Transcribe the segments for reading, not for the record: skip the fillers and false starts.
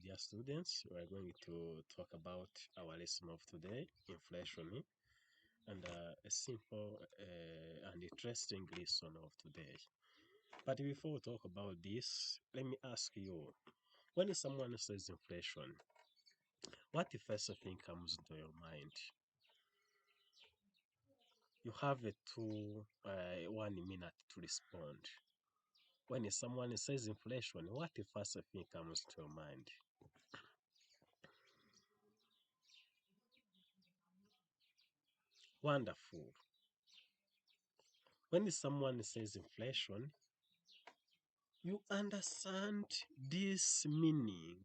dear students. We are going to talk about our lesson of today, inflation, and a simple and interesting lesson of today. But before we talk about this, let me ask you, when someone says inflation, what the first thing comes into your mind? You have a 1 minute to respond. When someone says inflation, what the first thing comes to your mind? Wonderful. When someone says inflation, you understand this meaning.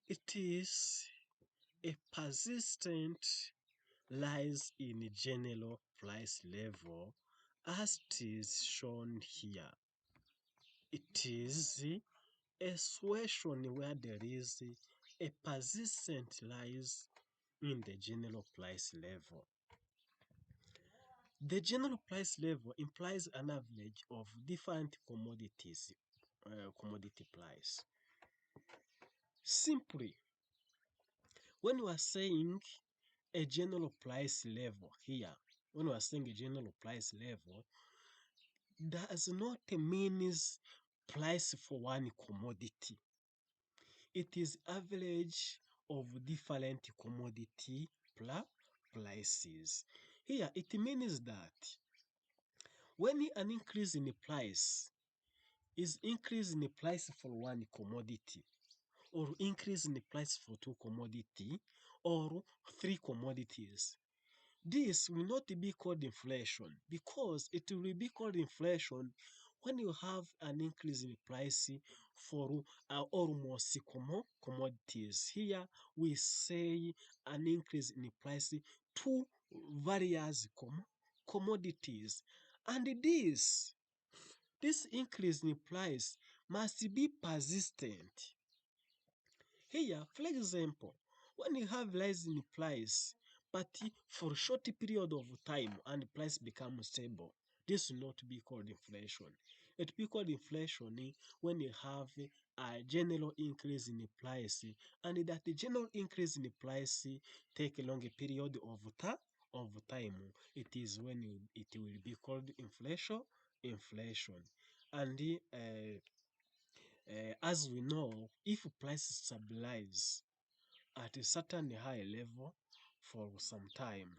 It is a persistent rise in general price level as it is shown here. It is a situation where there is a persistent rise in the general price level. The general price level implies an average of different commodities, commodity price. Simply, when we are saying a general price level here, when we are saying a general price level, does not mean price for one commodity. It is average of different commodity prices. Here, it means that when an increase in the price is increase in the price for one commodity, or increase in the price for two commodity or three commodities, this will not be called inflation because it will be called inflation when you have an increase in price for almost commodities. Here we say an increase in price to various commodities, and this increase in price must be persistent. Here, for example, when you have rise in price, but for a short period of time and the price becomes stable, this will not be called inflation. It will be called inflation when you have a general increase in the price and that the general increase in the price take a longer period of time. It is when it will be called inflation. And as we know, if prices stabilize at a certain high level for some time,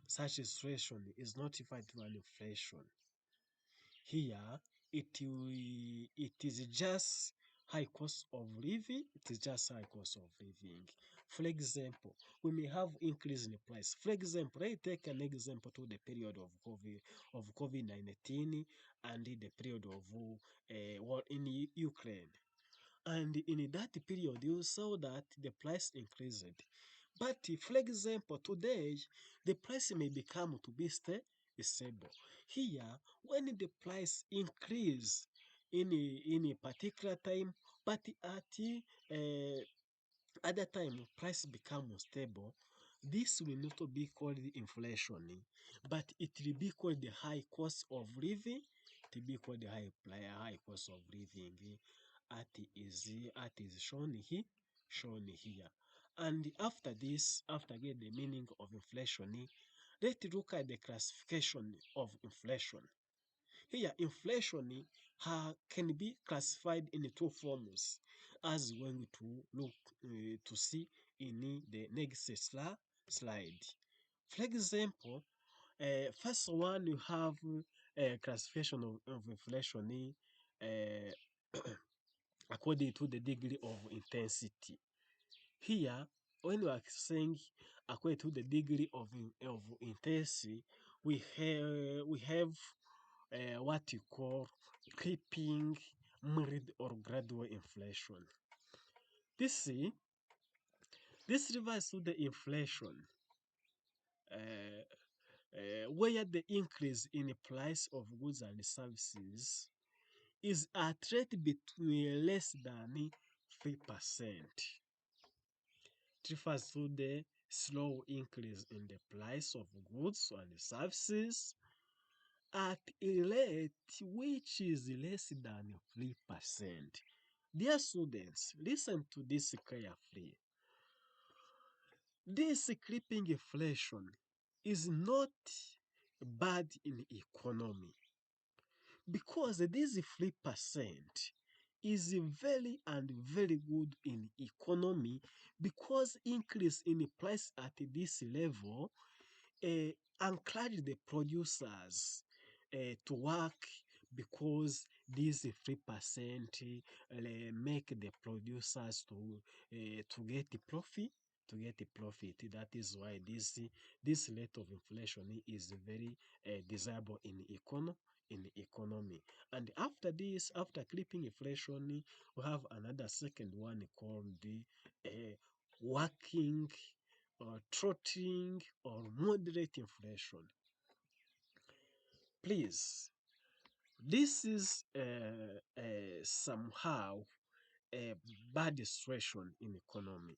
such a situation is notified to an inflation. Here, it is just high cost of living. It is just high cost of living. For example, we may have increase in the price. For example, let's take an example to the period of COVID-19 and the period of war in Ukraine. And in that period, you saw that the price increased. But for example, today, the price may become to be stable. Here, when the price increase in a particular time, but at other time price become stable, this will not be called inflation, but it will be called the high cost of living. It will be called the high cost of living. At is shown here. And after this, after getting the meaning of inflation, let's look at the classification of inflation. Here, inflation can be classified in two forms, as we're going to look to see in the next slide. For example, first one you have a classification of inflation according to the degree of intensity. Here, when we are saying according to the degree of intensity, we have what you call creeping, mild, or gradual inflation. This this refers to the inflation uh, where the increase in the price of goods and services is at rate between less than 3%. It refers to the slow increase in the price of goods and services at a rate which is less than 3%. Dear students, listen to this carefully. This creeping inflation is not bad in economy because this 3% is very and very good in economy because increase in price at this level uh, encourage the producers to work because this 3% make the producers to get the profit that is why this rate of inflation is very desirable in economy. And after this, after clipping inflation, we have another second one called the working or throttling or moderate inflation. Please, this is somehow a bad situation in economy.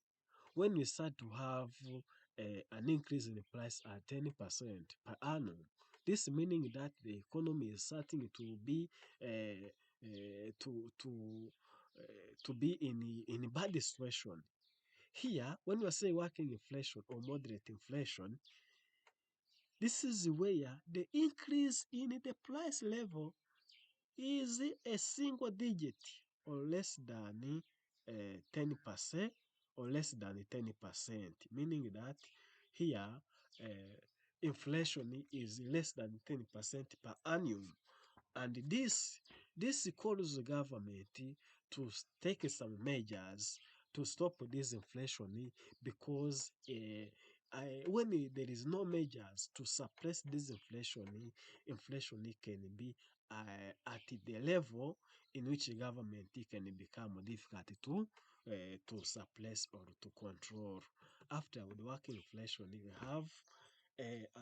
When you start to have an increase in the price at 10% per annum, this meaning that the economy is starting to be uh, uh, to to to be in a bad situation. Here, when we say working inflation or moderate inflation, this is where the increase in the price level is a single digit or less than 10% or less than 10%, meaning that here inflation is less than 10% per annum. And this calls the government to take some measures to stop this inflation because when there is no measures to suppress this inflation can be at the level in which the government can become difficult to suppress or to control. After the working inflation, we have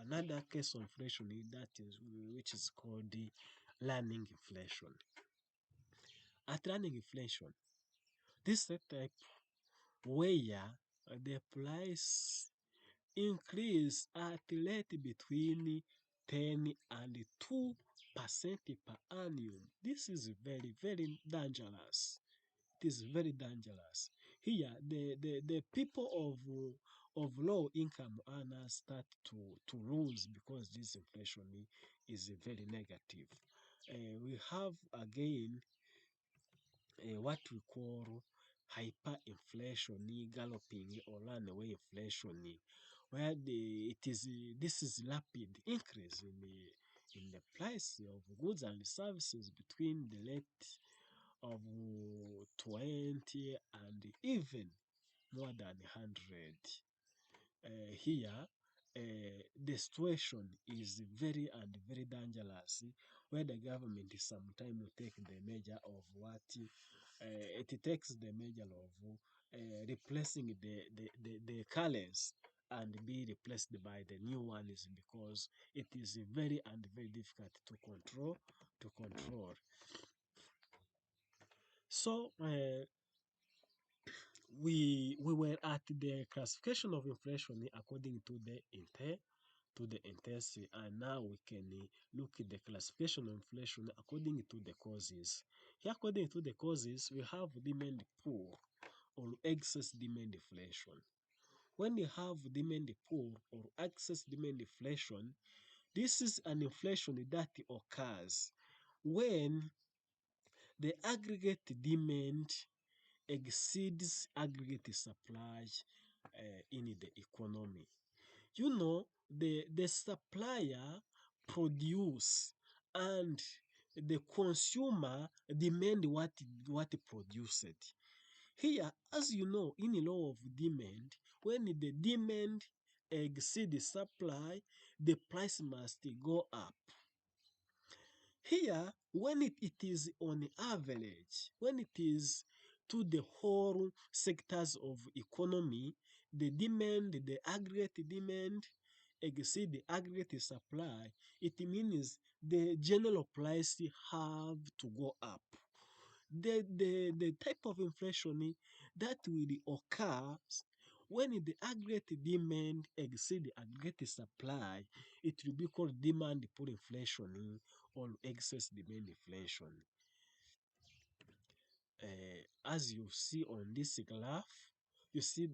another case of inflation that is which is called the learning inflation. At learning inflation, this is the type where the price increase at a rate between 10 and 2% per annum. This is very, very dangerous. It is very dangerous. Here, the people of low income earners start to lose because this inflation is very negative. We have again what we call hyperinflation, galloping or runaway inflation, where it is this is rapid increase in the price of goods and services between the rate of 20 and even more than 100. Here, the situation is very and very dangerous, where the government sometimes will take the measure of what it takes the measure of replacing the currency and be replaced by the new ones because it is very and very difficult to control. So we were at the classification of inflation according to the intensity, and now we can look at the classification of inflation according to the causes. Here, according to the causes, we have demand pull or excess demand inflation. When you have demand pull or excess demand inflation, this is an inflation that occurs when the aggregate demand exceeds aggregate supply in the economy. You know, the supplier produce and the consumer demand what produced. Here, as you know, in the law of demand, when the demand exceeds the supply, the price must go up. Here, when it is on average, when it is to the whole sectors of economy, the aggregate demand exceed the aggregate supply, it means the general price have to go up. The type of inflation that will occur when the aggregate demand exceed the aggregate supply, it will be called demand pull inflation or excess demand inflation. as you see on this graph, you see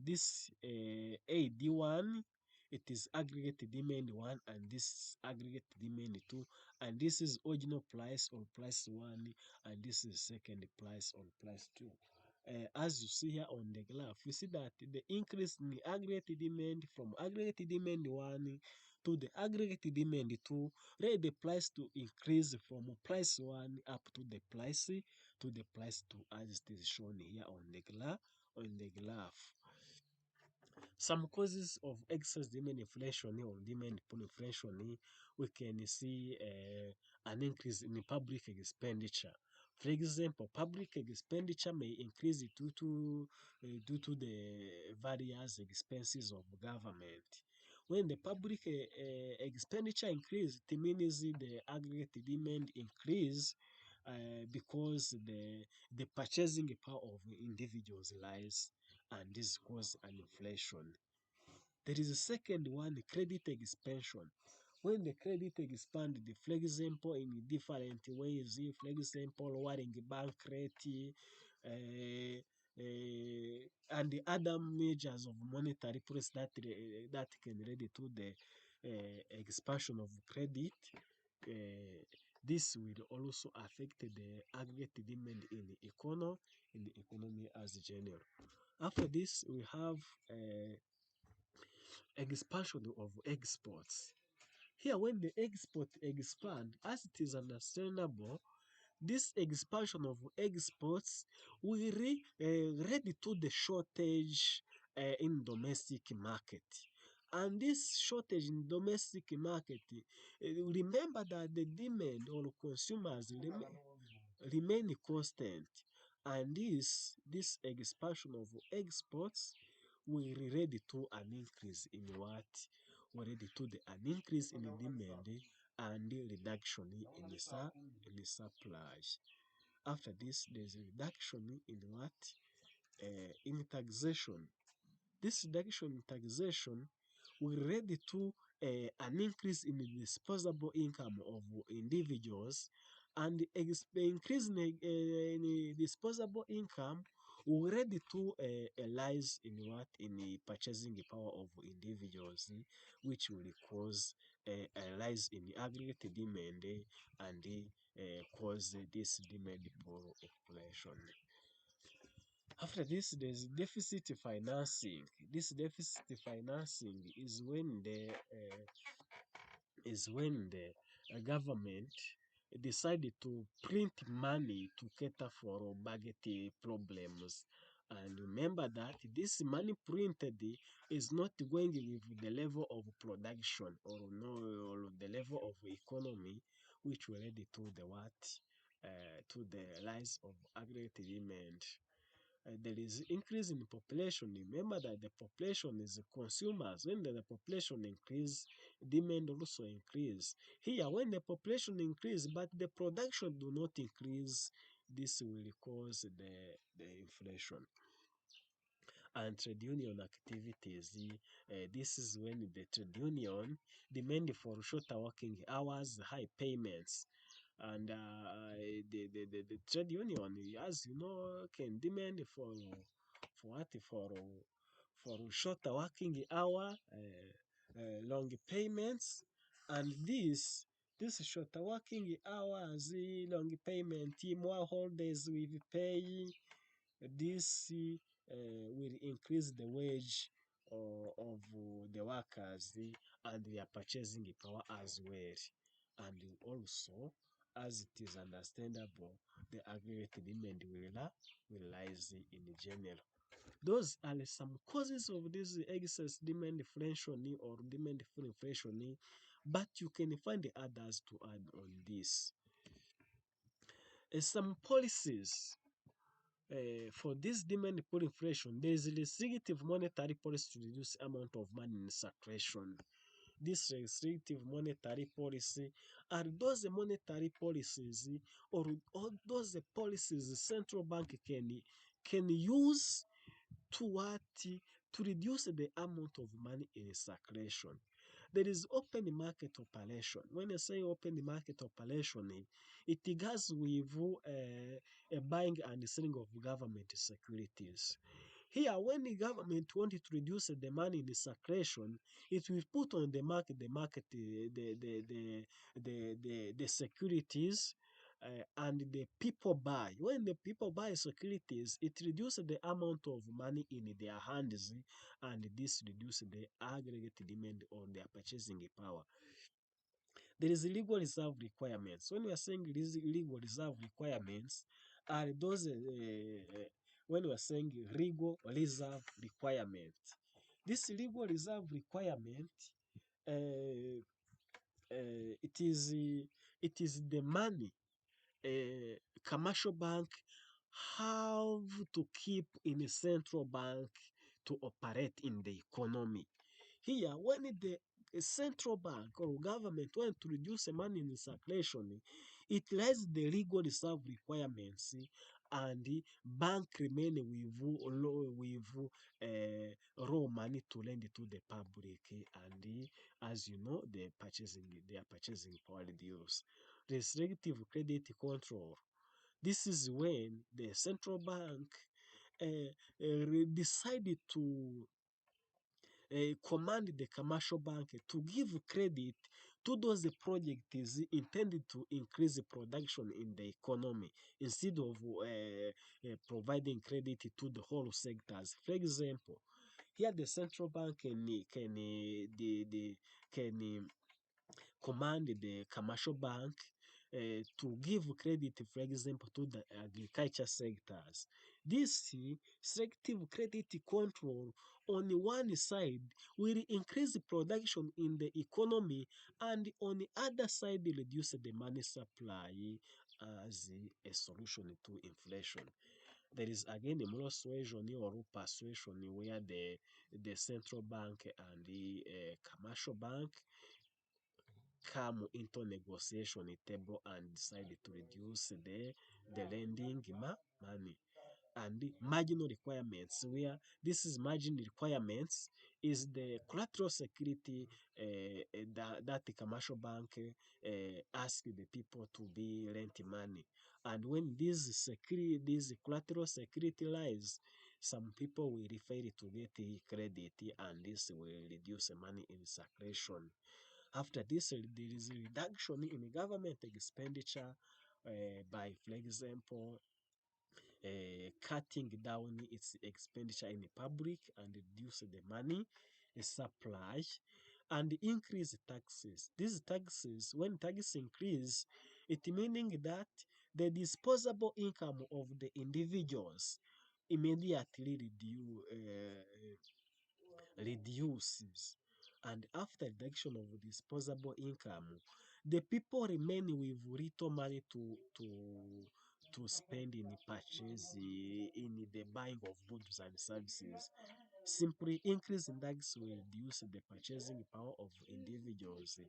this AD1, it is aggregate demand 1 and this aggregate demand 2, and this is original price or price 1, and this is second price or price 2. As you see here on the graph, you see that the increase in the aggregate demand from aggregate demand 1 to the aggregate demand 2, rate the price to increase from price 1 up to the price 2 as it is shown here on the graph. Some causes of excess demand inflation or demand pull inflation, we can see an increase in public expenditure. For example, public expenditure may increase due to the various expenses of government. When the public expenditure increase, it means the aggregate demand increase because the purchasing power of individuals rise, and this cause an inflation. There is a second one, credit expansion. When the credit expand, for example, in different ways, for example, lowering bank rate, and the other measures of monetary policy that can lead to the expansion of credit, uh, this will also affect the aggregate demand in the economy as general. After this, we have expansion of exports. Here, when the export expand, as it is understandable, this expansion of exports will lead to the shortage in domestic market. And this shortage in domestic market, remember that the demand on consumers remain constant, and this expansion of exports will lead to an increase in what? Will lead to an increase in the demand and reduction in the supply. After this, there's a reduction in what? In taxation. This reduction in taxation will lead to an increase in the disposable income of individuals, and the increase in the disposable income will lead to a rise in what? In the purchasing power of individuals, which will cause a rise in the aggregate demand and cause this demand pull inflation. After this, there's deficit financing. This deficit financing is when the government decided to print money to cater for budget problems. And remember that this money printed is not going with the level of production or no or the level of economy, which will lead to the what? To the rise of aggregate demand. There is increase in population. Remember that the population is consumers. When the population increase, demand also increase. Here, when the population increase but the production do not increase, this will cause the inflation. And trade union activities, this is when the trade union demand for shorter working hours, high payments, and the trade union, as you know, can demand for what? For shorter working hour, long payments, and this shorter working hours, long payment, more holidays with pay. This will increase the wage of the workers and their purchasing power as well. And also, as it is understandable, the aggregate demand will rise in general. Those are some causes of this excess demand inflation or demand full inflation, but you can find the others to add on this. Some policies for this demand pull inflation, there is a restrictive monetary policy to reduce amount of money in circulation. This restrictive monetary policy are those monetary policies or those policies the central bank can use to what? To reduce the amount of money in circulation. There is open market operation. When I say open market operation, it goes with a buying and selling of government securities. Here, when the government wanted to reduce the money in circulation, it will put on the securities, and the people buy. When the people buy securities, it reduces the amount of money in their hands, and this reduces the aggregate demand on their purchasing power. There is legal reserve requirements. When we are saying legal reserve requirements, are those when we are saying legal reserve requirement. This legal reserve requirement, uh, it is the money commercial bank have to keep in a central bank to operate in the economy. Here, when the central bank or government want to reduce the money in circulation, it lets the legal reserve requirements, and the bank remain with raw money to lend to the public, and as you know, their purchasing power reduce. Restrictive credit control. This is when the central bank decided to command the commercial bank to give credit to those projects intended to increase the production in the economy instead of providing credit to the whole sectors. For example, here the central bank can command the commercial bank to give credit, for example, to the agriculture sectors. This selective credit control on the one side will increase the production in the economy, and on the other side reduce the money supply as a solution to inflation. There is again a moral suasion or persuasion where the central bank and the commercial bank come into negotiation table and decide to reduce the lending money. And the marginal requirements, where this is margin requirements, is the collateral security that the commercial bank ask the people to be lent money. And when this collateral security lies, some people will refer to get the credit, and this will reduce the money in circulation. After this, there is a reduction in government expenditure by, for example, cutting down its expenditure in the public and reduce the money supply, and increase taxes. These taxes, when taxes increase, it meaning that the disposable income of the individuals immediately reduces. And after reduction of disposable income, the people remain with little money to spend in purchase, in the buying of goods and services. Simply increase in tax will reduce the purchasing power of individuals,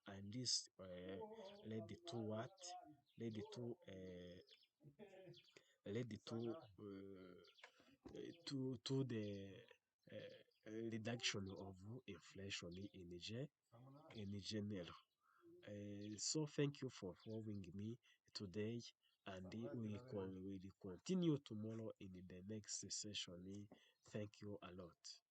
and this led to what? Led to led to the reduction of inflation in general. So thank you for following me today, and we will continue tomorrow in the next session. Thank you a lot.